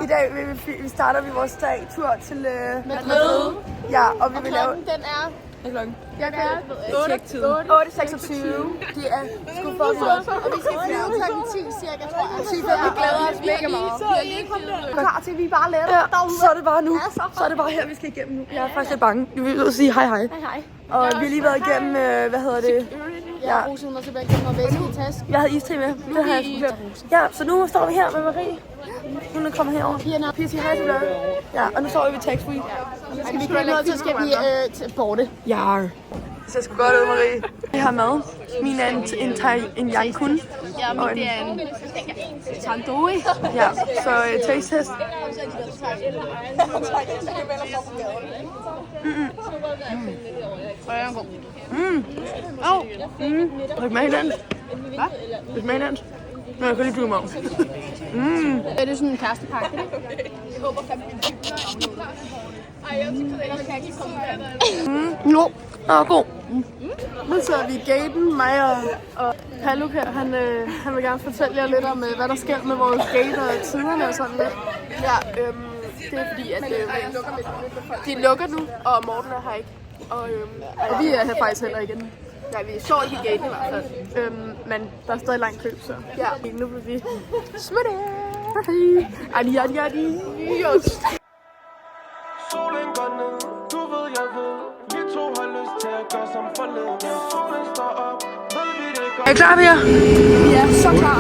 I dag vi starter vi vores tur til Madrid. Ja, og vi vil lave... Den er... Hvad er klokken? Jeg kan 8.26. Det er sgu for godt. Og vi skal flyve klokken 10 cirka, tror jeg. Vi glæder os mega meget. Vi er lige kommet Klar til, vi er bare letter. Ja, så er det bare nu. Så er det bare her, vi skal igennem nu. Jeg er faktisk lidt bange. Vi vil ud og sige hej hej. Hej. Og vi har lige været igennem, hvad hedder det? Ja, Rosen var tilbage gennem og væske i tasken. Jeg havde iste med. Det har jeg sgu glemt. Ja, så nu står vi her med Marie. Hun er kommet herover. Pia siger hej til dig. Ja, og nu står vi ved tax-free. Skal vi gå ned, så skal vi til borte. Ja. Det ser sgu godt ud, Marie. Jeg har mad. Min er en yang kun. Ja, min det er en tandoori. Ja, så taste test. Har du med hinanden? Hvad? Har du med hinanden? Nå, jeg kan lige blive mig. Er det sådan en kærestepakke? Jeg håber Jo, god. Nu sidder vi i gaten, mig og Paluk her. Han vil gerne fortælle jer lidt om, hvad der sker med vores gate og tiderne og sådan lidt. Ja, det er fordi, at de lukker nu, og Morten er her ikke. Og vi er her faktisk heller ikke endnu. Ja, vi står ikke i gaten i hvert fald. Men der er stadig lang kø, så ja, nu vil vi smutte. Adi. Solen går ned, du ved, jeg ved. Vi to har lyst til at gøre som forleden. Solen står op, ved vi det godt. Er I klar, Pia? Vi er så klar.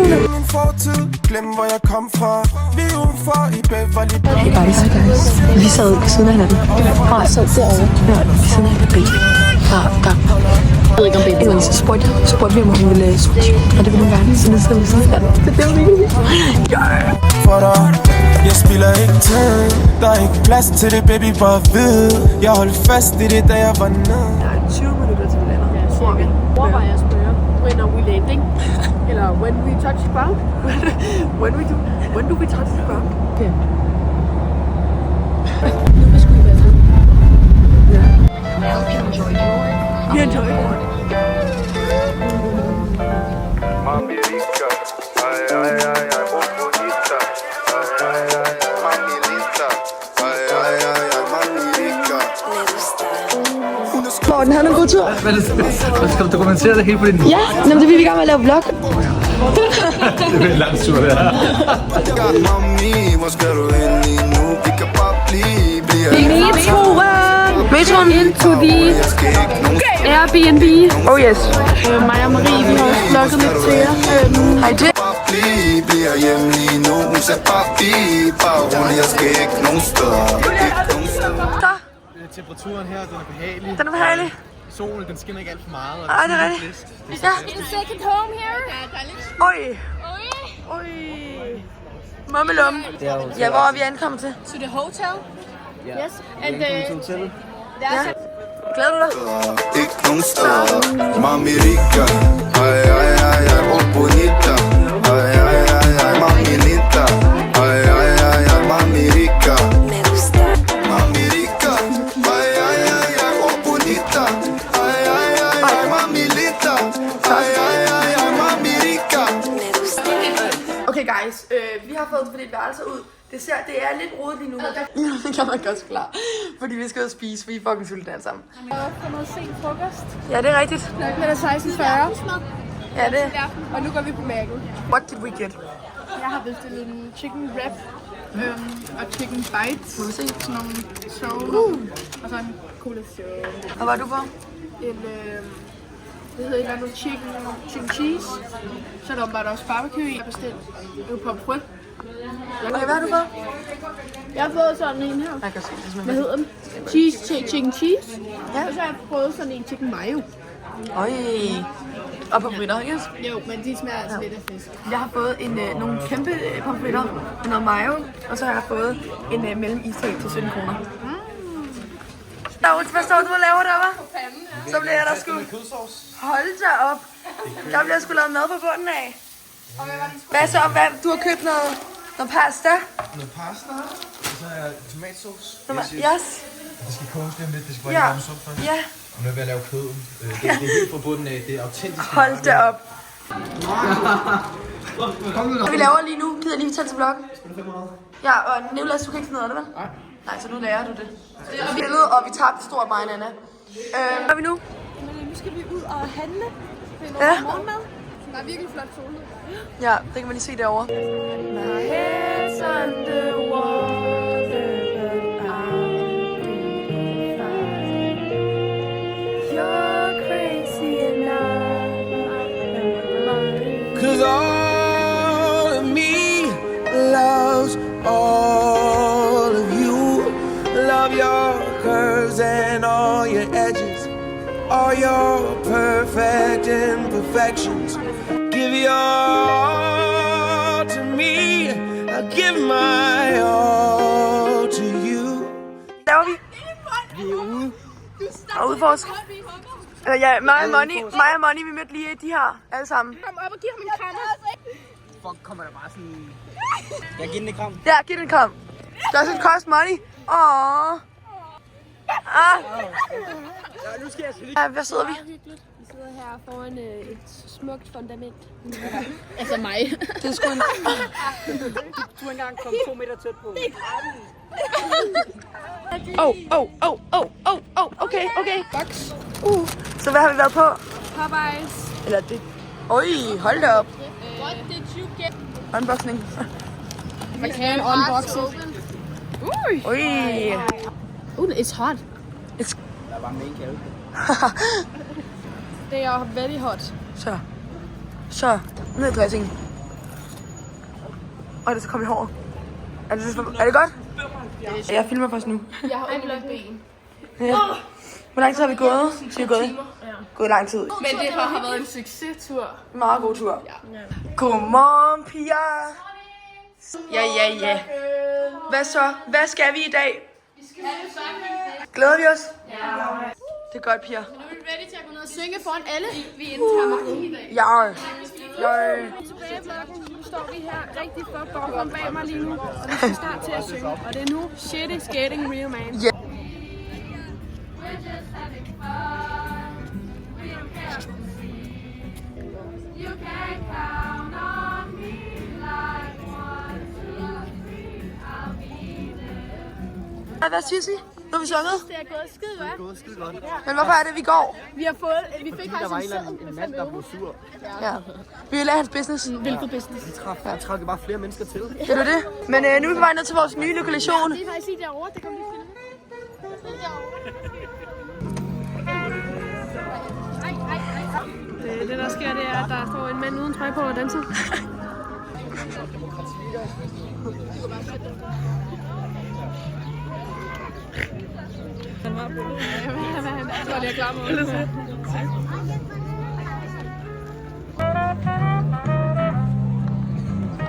Glem min fortid, glem hvor jeg kom fra. Vi er udenfor i Beverly Hills. Hey guys. Vi sad ved siden af hinanden. Og jeg sad derovre. Ja, ved siden af baby. Jeg ved ikke om baby. Så spurgte vi, om hun ville switch. Og det ville hun gerne. Så nu sidder vi sådan her. Det er virkelig. For dig, jeg spiller ikke tid. Der er ikke plads til det, baby, bare ved. Jeg holdt fast i det, da jeg var nede. Der er 20 minutter til vi lander. Ja, cirka. Overvej at spørge, when are we landing? Eller when we touch ground? When do we touch the ground? Okay. Nu vil sgu i være med. Vi enjoy it. Mami rica, ay, ay, ay, ay, muy bonita. Ay, ay, ay, ay, mami linda. Ay, ay, ay, ay, mami rica. Morten, havde en god tur. Skal du dokumentere det hele på din... Ja, men det vil vi gerne med at lave vlog. Det er en lang tur, det her. Mami, hvor skal du ind lige nu? Vi kan bare blive Metroen. Into the Airbnb. Oh yes. Mig og Marie, vi har også vlogget lidt til jer. Hej Jay. bliver hjemme lige nu. Hun sagde bare rolig, jeg skal ikke nogen steder. Så, Temperaturen her, den er behagelig. den er behagelig. Solen, den skinner ikke alt for meget. Og Ej, det er rigtigt. Ja. Second home here. Oj. Mummelum. Ja, hvor er vi ankommet til? To the hotel. Yes. And Ja. Glæder du dig? Ikke nogen steder. Mami rica. Ay, ay, ay, ay, oh bonita. Ay, ay, ay, ay, mami linda. Ay, ay, ay, ay, mami rica. Mami rica. Ay, ay, ay, ay, oh bonita. Ay, ay, ay, ay, mami linda. Ay, ay, ay, ay, mami rica. Okay guys, vi har fået fordelt værelser ud. Det er lidt rodet lige nu, men det kan man godt klare. Fordi vi skal ud og spise, vi er fucking sultne alle sammen. for noget sent frokost. Ja, det er rigtigt. Klokken er 16:40. Ja, det. Og nu går vi på Mac'en. What did we get? Jeg har bestilt en chicken wrap og chicken bites. Må vi se? Sådan nogle sjove. Og så en cola zero. Og hvad er du på? En, det hedder et eller andet chicken cheese. Så er der bare også barbecue i. Jeg har bestilt en pomfrit. Okay, hvad har du på? Jeg har fået sådan en her. Jeg kan se det. Hvad hedder den? Chicken cheese. Ja. Og så har jeg fået sådan en chicken mayo. Øj. Og på fritter, ikke? Jo, men de smager altså lidt af fisk. Jeg har fået nogle kæmpe pomfritter med noget mayo. Og så har jeg fået en mellem iste til 17 kroner. Hvad står du og laver der, hva'? Så bliver der sgu... Hold da op. Der bliver sgu lavet mad på bunden af. Hvad så? Du har købt noget pasta? Noget pasta, og så er tomatsauce. Yes. Det skal koges lidt, det skal bare varmes op først. Ja. Og nu er jeg ved at lave køden. Det er helt fra bunden af, det er autentisk. Hold da op. Vi laver lige nu gider lige tage til vlog. Ja, og Nicolas, du kan ikke finde noget af det, vel? Nej, så nu lærer du det. Billedet, og vi tabte stort mig, Anna. Hvad er vi nu? Nu skal vi ud og handle. Ja. Morgenmad. Der er virkelig flot sol. Ja, det kan man lige se derovre. My head's underwater, but I'll be fine. You're crazy and I'm mine. 'Cause all of me loves all of you. Love your curves and all your edges, all your perfect imperfections. Give your all to me, I'll give my all to you. Der var vi. Vi er ude. Og udforsk. Ja, mig og Money, vi mødte lige de her alle sammen. Kom op og giv ham en krammer. Fuck, kommer der bare sådan... Jeg giver den et kram. Ja, giv den en kram. Der er sådan cost money. Åh. Nu skal jeg Ja, hvad sidder vi? Hyggeligt. Vi sidder her foran et smukt fundament. Altså mig. Det er sgu en... Du engang kom 2 meter tæt på. Okay. Box. Så hvad har vi været på? Popeyes. Eller det... Oj, hold da op. What did you get? Unboxing. Man kan unbox it. Oj. It's hot. It's... Der var main kalve. They are very hot. Så. Ned i dressingen. Og det så kom i håret. Er det godt? Jeg filmer først nu. Jeg har ondt ben. Ja. Hvor lang tid har vi gået? Så vi er gået lang tid. Men det har været en succestur. Meget god tur. Ja. Godmorgen, piger. Ja. Hvad så? Hvad skal vi i dag? Glæder vi os? Ja. Det er godt, piger. Nu er vi ready til at gå ned og synge foran alle. Vi indtager i dag. Ja. Tilbage i vloggen. Nu står vi her rigtig flot baggrund bag mig lige nu. Og vi skal snart til at synge. Og det er nu Shit is getting real, man. Ja. Hvad synes I? Nu har vi sunget. Det er gået skide godt. Det er gået skide godt. Men hvorfor er det, vi går? Vi fik Der var faktisk en mand, der blev sur. Ja. Vi vil lade hans business. Hvilket business? Vi trækker bare flere mennesker til. Det er det. Men nu er vi på vej ned til vores nye lokation. Det er faktisk lige derovre. Det kommer lige filme. Det der sker, det er, at der står en mand uden trøje på og danser. Jeg tror, det er klar med.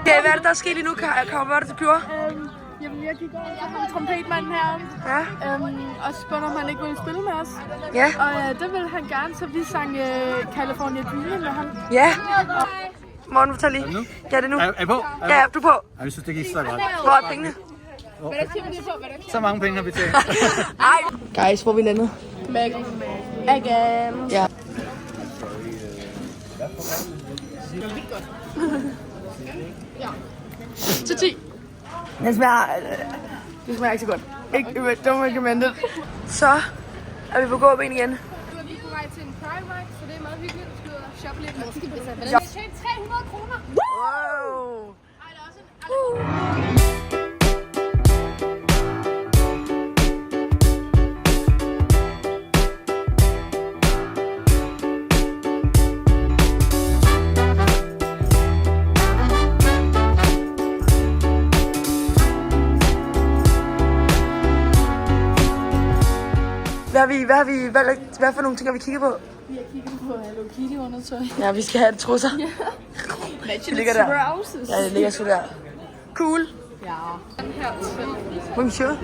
Okay, hvad er det, der er sket lige nu? Hvad var det, du gjorde? Jamen, jeg gik over til ham, trompetmanden her, Ja. og spurgte, om han ikke ville spille med os. Ja. Og det ville han gerne, så vi sang California Dreaming med ham. Ja. Morgen, fortæl lige. Ja, det er nu. Er I på? Ja, du er på. Jeg synes, det gik så godt. Hvor er pengene? Så mange penge har vi tjent. Ej. Guys, hvor er vi landet? Again. Ja. Til 10. Det smager ikke så godt. Ikke, don't recommend it. Så er vi på gåben igen. Nu er vi på vej til en Pride Ride, så det er meget hyggeligt. Vi skal ud og shoppe lidt. Hvordan vi tjent 300 kroner? Wow. Ej, der er også en... Hvad for nogle ting har vi kigget på? Vi har kigget på Hello Kitty undertøj. Ja, vi skal have det trusser. Match Det ligger der. trousers. Ja, det ligger sgu der. Cool. Ja. Den her til. Bonjour.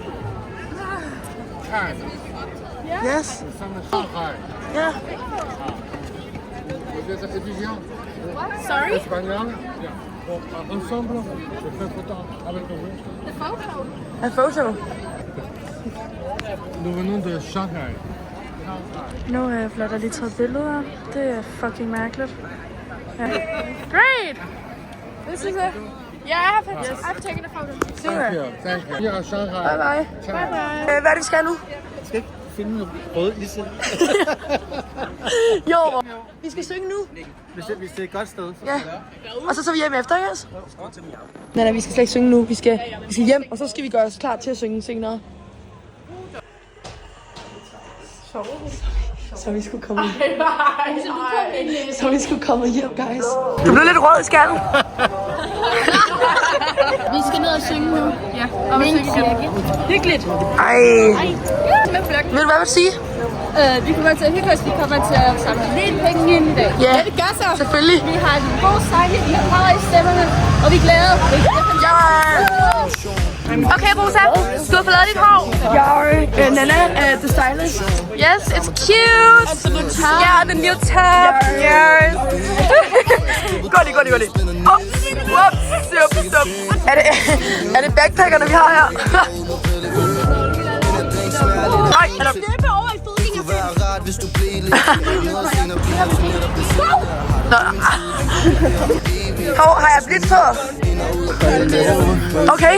Yes. Ja. Sorry? Espagnol. Ensemble, je fais photo avec vous. The photo. A photo. Nous venons de Shanghai. Nu er jeg flot, lige taget billeder. Det er fucking mærkeligt. Ja. Great! This is it. Yeah, I've taken a photo. Thank you. Thank you. Here are Shanghai. Bye bye. Hvad er det, vi skal nu? Jeg skal ikke finde noget rød lige selv. Jo, vi skal synge nu. Hvis det er et godt sted, så Ja. Og så tager vi hjem efter, ikke også? Nej, vi skal slet ikke synge nu. Vi skal hjem, og så skal vi gøre os klar til at synge senere. Så vi skulle komme Så vi skulle komme hjem, guys. Du blev lidt rød i skallen. Vi skal ned og synge nu. Ja, og vi synger igen. Hyggeligt. Ej. Med flokken. Ved du, hvad jeg vil sige? Vi kommer til at hygge os. Vi kommer til at samle lidt penge ind i dag. Ja, det gør så. selvfølgelig. Vi har en god sang, vi har power i stemmerne, og vi er glade. Ja. Okay, Rosa, du har fået lavet dit hår. Ja, Nana, the stylist. Yes, it's cute. Yeah, the new top. Yes. Gå lige. Stop. Er det backpackerne, vi har her? Nej, eller... Hov, har jeg blidt på? Okay.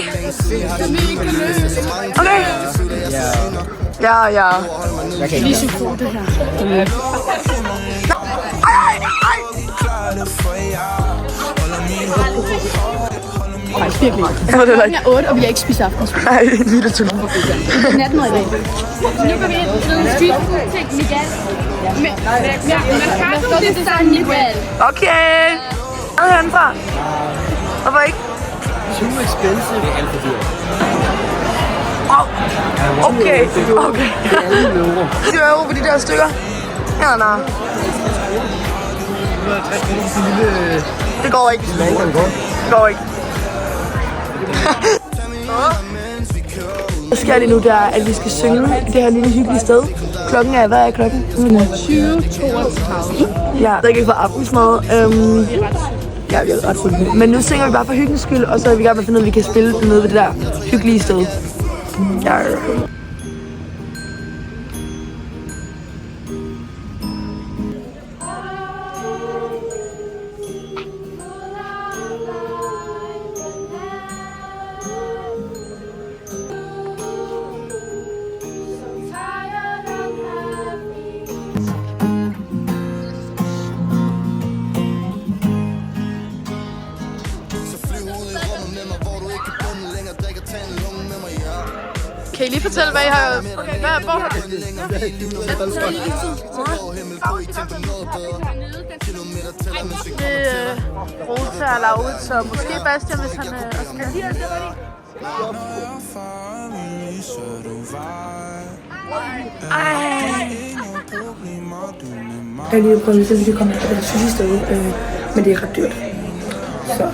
Ja. Lige så god det her. Ej. Faktisk virkelig. Ja, det er Klokken er 8, og vi har ikke spist aftensmad. Nej, en lille tur. Det er natmad i dag. Nu går vi ind til street til Miguel. Mercado de San Miguel. Okay. Hvad er herfra? Hvorfor ikke? too expensive. Det er alt for dyrt. Okay. Det er alle euro. 20 euro for de der stykker? Ja, nej. 160 kroner for en lille... Det går ikke. Det går ikke. Hvad sker det nu, der at vi skal synge i det her lille hyggelige sted? Klokken er, hvad er klokken? 20:32. Ja, det er ikke for aftensmad. Ja, vi er ret fulde. Men nu synger vi bare for hyggens skyld, og så er vi i gang med at finde ud af, at vi kan spille det nede ved det der hyggelige sted. Ja. Kan I lige fortælle, hvad I har... Okay, hvor har du... Det er Rosa og Laud, så måske Bastian, hvis han også kan. Jeg har lige prøvet, hvis vi kan komme på det sidste sted, men det er ret dyrt. Så...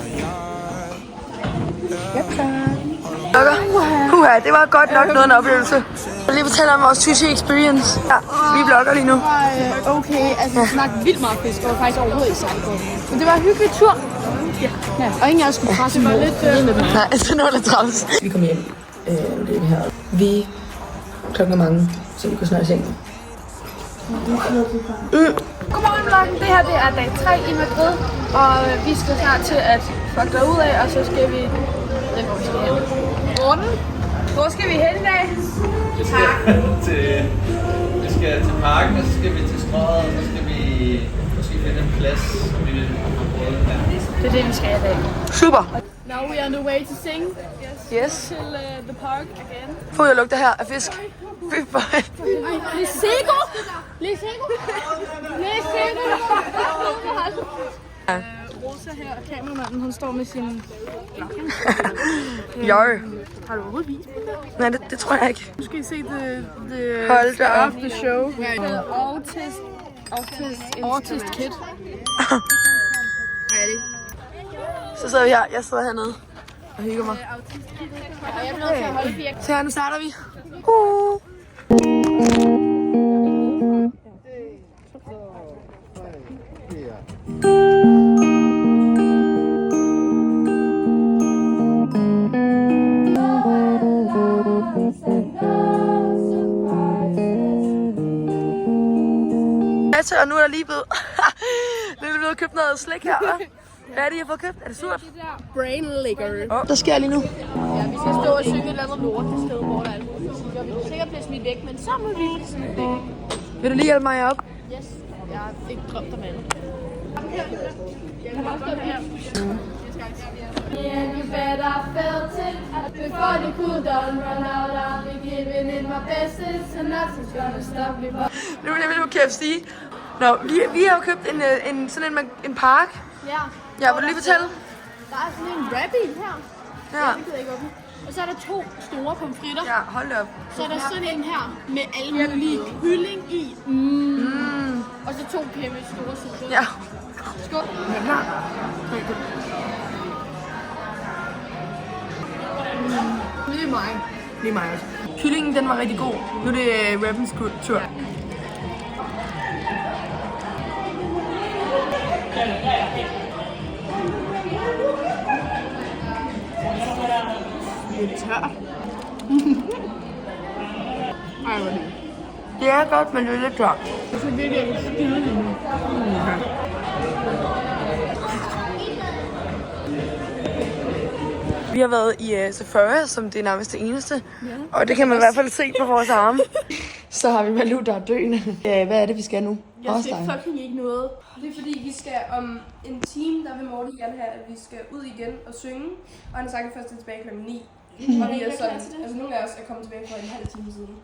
Puha, det var godt nok noget en oplevelse. Jeg vil lige fortælle om vores sushi experience. Ja, vi vlogger lige nu. Okay, altså vi smagte vildt meget fisk, og faktisk overhovedet ikke særlig godt. Men det var en hyggelig tur. Ja, og ingen af os skulle presse mig lidt med dem. Nej, det var lidt travlt. Vi kom hjem. Det er her. Vi klokken er mange, så vi kunne snart seng. Godmorgen vloggen, det her det er dag 3 i Madrid, og vi skal snart til at fuck derud af, og så skal vi... hvor vi skal hen. Morten, hvor skal vi hen i dag? Vi skal til parken, og så skal vi til strøget, og så skal vi måske finde en plads, som vi vil have prøvet. Det er det, vi skal i dag. Super. Now we are on the way to sing. Yes. Til the park again. Fod, jeg lugter her af fisk. Fy for... Lisego! Lisego! Lisego! Rosa her, og kameramanden, hun står med sin klokke. Jo. Har du overhovedet vist på det? Nej, det tror jeg ikke. Nu skal I se the Hold da star op. of the show. Autist kid. Så sidder vi her. Jeg sidder hernede og hygger mig. Og jeg bliver nødt til at holde 4. Så her, nu starter vi. Og nu er der lige blevet købt noget slik her, hva'? Hvad er det, I har fået købt? Er det surt? Brain liquor. Der sker lige nu. Ja, vi skal stå og synge et eller andet lortested, hvor der er alle mulige butikker. Vi kan sikkert blive smidt væk, men så må vi blive smidt væk. Vil du lige hjælpe mig op? Yes. Jeg har ikke drømt om andet. Yeah, you better felt it before the cool down run out. I'll be giving it my bestest, and nothing's gonna stop me. Nu er det på KFC. Nå, vi har jo købt en park. Ja. Ja, vil du lige fortælle? Der er sådan en wrapbil her. Ja. Det kan jeg ikke åbne. Og så er der 2 store pomfritter. Ja, hold op. Så er der sådan en her med alle mulige kylling i. Og så 2 kæmpe store sukker. Ja. Skål. Lige mig. Lige mig også. Kyllingen, den var rigtig god. Nu er det Rappens tur. Det er tørt. Ej, hvor det. Det er godt, men det er lidt tørt. Så virkelig er det skide lige nu. Vi har været i Sephora, som det er nærmest det eneste. Og det kan man i hvert fald se på vores arme. Så har vi Malou, der er døende. Hvad er det, vi skal nu? Jeg ser fucking ikke noget. Det er fordi, vi skal om en time, der vil Morten gerne have, at vi skal ud igen og synge. Og han har sagt, at først er tilbage kl. 9. Og vi er sådan, altså nogle af os er kommet tilbage for en halv time siden.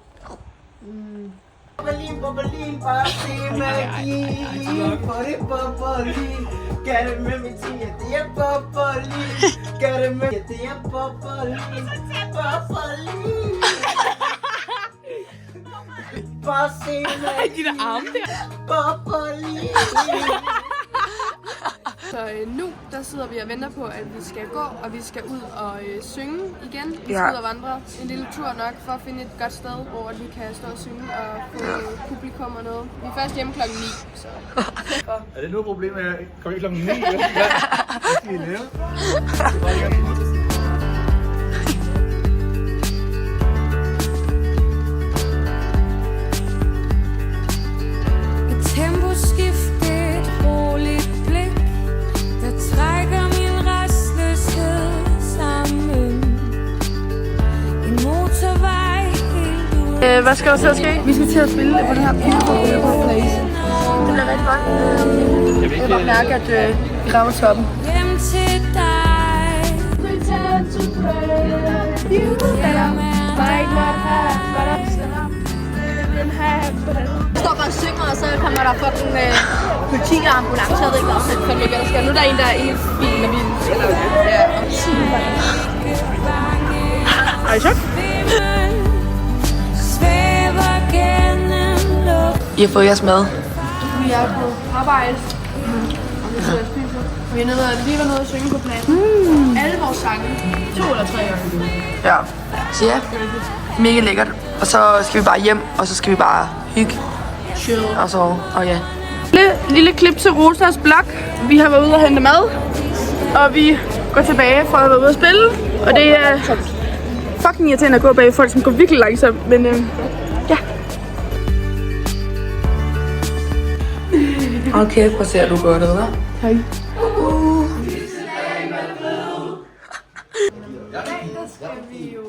Berlin, Berlin, bare se magi. For det Berlin. Gør det med mit ting, ja, det er Berlin. Gør det med, ja, det er Berlin. Berlin. Bare se magi. De der arme der. Berlin. Så nu, der sidder vi og venter på, at vi skal gå, og vi skal ud og synge igen. Vi skal ud og vandre en lille tur nok, for at finde et godt sted, hvor vi kan stå og synge og få publikum og noget. Vi er først hjemme kl. 9, så... Er det nu problemet, at jeg kommer klokken 9? Hvad skal I lave? Hvad skal der til at ske? Vi skal til at spille på den her Beautiful Place. Det bliver rigtig godt. Jeg kan godt mærke, at vi rammer toppen. Jeg står bare og synger, og så kommer der fucking politi og ambulance. Jeg ved ikke, hvad der sker. Nu er der en, der er i bilen med bilen. Ja, Er I chok? I har fået jeres mad. Vi er på arbejde. Og vi sidder og spiser. Vi er lige nede og synge på planen. Alle vores sange. 2 eller 3 gange. Ja. Så ja, mega lækkert. Og så skal vi bare hjem, og så skal vi bare hygge. Chill. Og så, og ja. Lille klip til Rosas blog. Vi har været ude og hente mad. Og vi går tilbage for at være ude at spille. Og det er fucking irriterende at gå bag folk, som går virkelig langsomt. Men ja. Okay, prøv at se, at du gør det, hva'? Hej. Der skal vi jo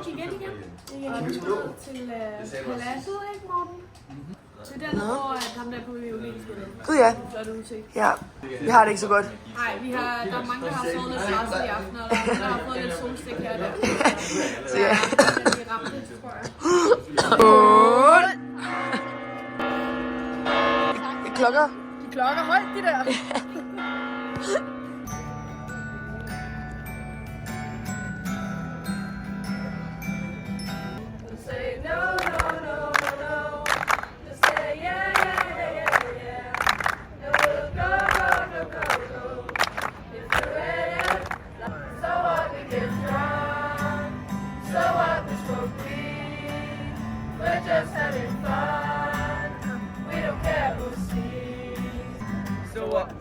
synge igen. Til paladset, ikke Morten? Det er den, hvor ham der på violin spiller. Gud ja. Flot udsigt. Ja, vi har det ikke så godt. Nej, der er mange, der har sovet lidt stresset i aften, og der har fået lidt solstik her og der. Så ja. Vi ramte det, tror jeg. Klokker. De klokker højt, de der.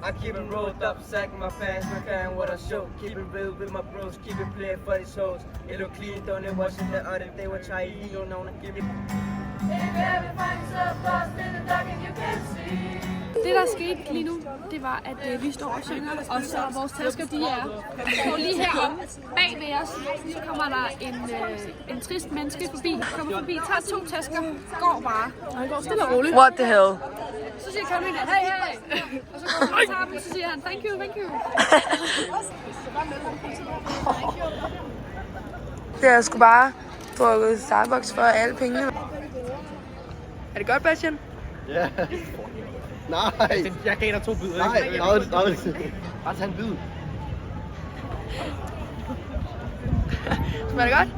I keep it rolled up, sacking my pants, my kind what I show. Keep it real with my bros, keep it playing for these hoes. It look clean, don't they watching the other they will try you don't know, give it. det der skete lige nu, det var, at vi står og synger, og så vores tasker, de er på lige heromme bag ved os. Så kommer der en trist menneske forbi, kommer forbi, tager 2 tasker, går bare. Og han går stille og roligt. What the hell? Så siger Karoline, hey, hey! Og så går han og tager dem, så siger han, thank you, thank you. Det er sgu bare drukket Starbucks for alle pengene. Er det godt, Bastian? Ja. Nej. Jeg gav dig 2 bidder. Nej. Bare tag en bid. Smager det godt?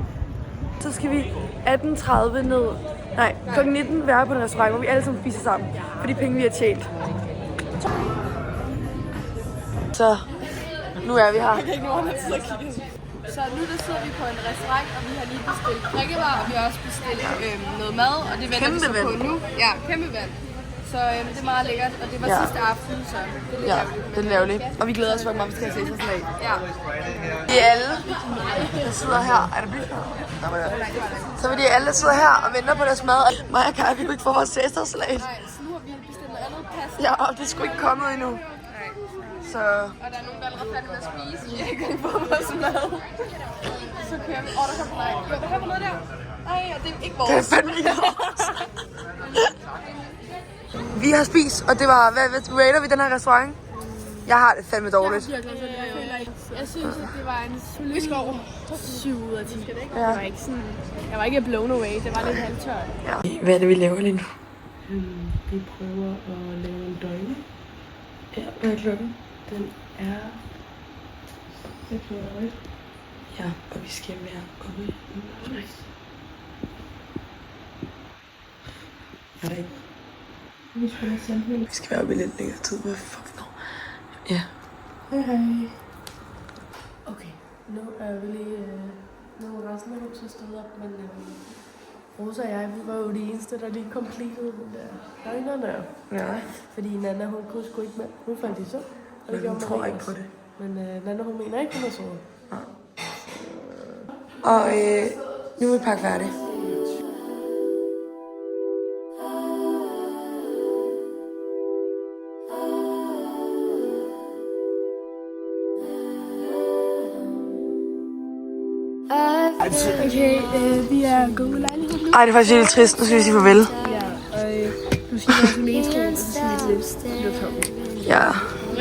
Så skal vi 18:30 ned. Nej, kl. 19 være på en restaurant, hvor vi alle sammen spiser sammen. For de penge, vi har tjent. Så nu er vi her. Så nu der sidder vi på en restaurant, og vi har lige bestilt drikkevarer, og vi har også bestilt noget mad, og det venter vi så på nu. Ja, kæmpe vand. Så det er meget lækkert, og det var sidste aften, så det er lidt ærgerligt. Det er ærgerligt. Og vi glæder os for, at mamma skal se sig slag. Ja. Det er alle, der sidder her. Er det blidt? Så vil de alle, der sidder her og venter på deres mad. Mig og Kai, vi kunne ikke få vores sæsterslag. Nej, så nu har vi bestilt noget andet pasta. Ja, og det er sgu ikke kommet endnu. Så... Og der er nogen, der er allerede færdige med at spise, så jeg ikke kan få vores mad. Så kører vi. Der kommer nej. Jo, der kommer noget der. Nej, og det er ikke vores. Det er fandme ikke vores. Vi har spist, og det var, hvad rater vi den her restaurant? Jeg har det fandme dårligt. Jeg synes, at det var en solid 7 ud af 10. Ja. Jeg var ikke sådan, jeg var ikke blown away, det var lidt halvtørt. Ja. Hvad er det, vi laver lige nu? Vi prøver at lave en døgn. Ja, hvad er klokken? Den er 6 år. Ja, og vi skal være oppe. Er det ikke? Vi skal være oppe i lidt længere tid. Hvad fuck nu? Ja. Hej. Okay, nu er vi lige... Nu er resten af huset stået op, men Rosa og jeg, vi var jo de eneste, der lige completed døgnerne. Ja. Fordi Nana, hun kunne sgu ikke med. Hun faldt i søvn. Og det Men hun tror ikke på det. Men Nana, hun mener ikke, hun har sovet. Og nu er vi pakke færdig. Okay, vi er gået med lejligheden. Ej, det er faktisk lidt trist. Nu skal vi sige farvel. Ja, og nu skal jeg til metroen, og så skal vi til Lufthavnen. Ja.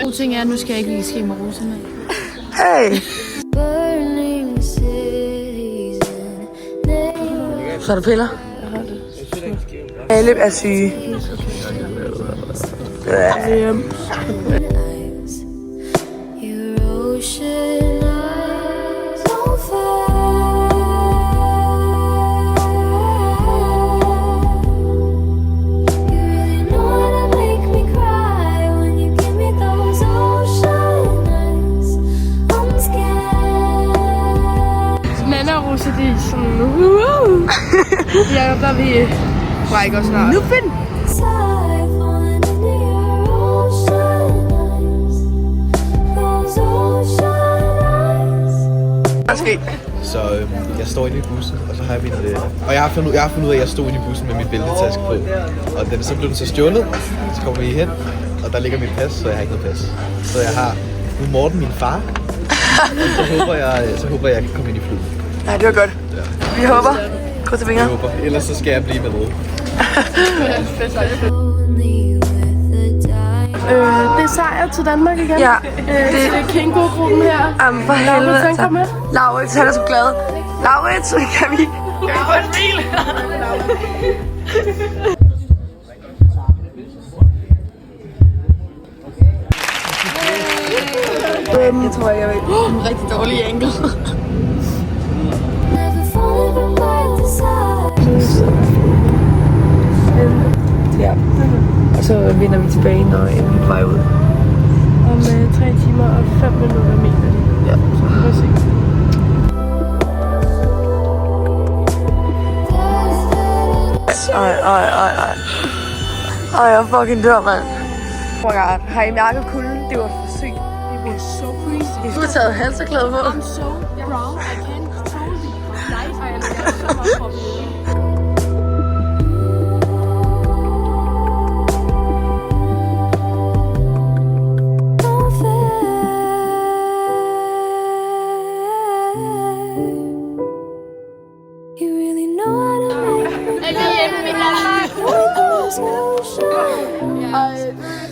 God ting er, at nu skal jeg ikke lige ske med Rosa med. Hey! Så er der piller? Alle er syge. Så det er sådan, ja, der er vi brækker snart. Nuppen! Så jeg står inde i bussen, og så har jeg min... Og jeg har fundet ud af, at jeg stod inde i bussen med min bæltetaske på. Og så blev den så stjålet, så kommer vi hen, og der ligger mit pas, så jeg har ikke noget pas. Så jeg har nu Morten, min far, og så håber jeg kan komme ind i flyet. Nej, det var godt. Ja. Vi håber. Kryds til fingre. Jeg håber. Ellers så skal jeg blive med noget. Det er sejr til Danmark igen. Ja. Det er Kingo-gruppen her. Jamen for helvede. Laurits, kom med. Laurits, han er så glad. Laurits, kan vi få en bil? Jeg tror ikke, jeg ved. En rigtig dårlig angle. Ja. Og så vender vi tilbage, når vi er på vej ud. Om 3 timer og 5 minutter mener de. Ja. Så vi får se. Ej, jeg fucking dør, mand. Oh my god. Har I mærket kulden? Det var for sygt. Det var so crazy. Du har taget halserklæde på. I'm so proud. I can't control the life. I am so much popular.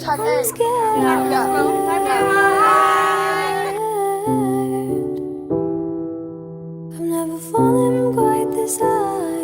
Tak af. I've never fallen quite this high.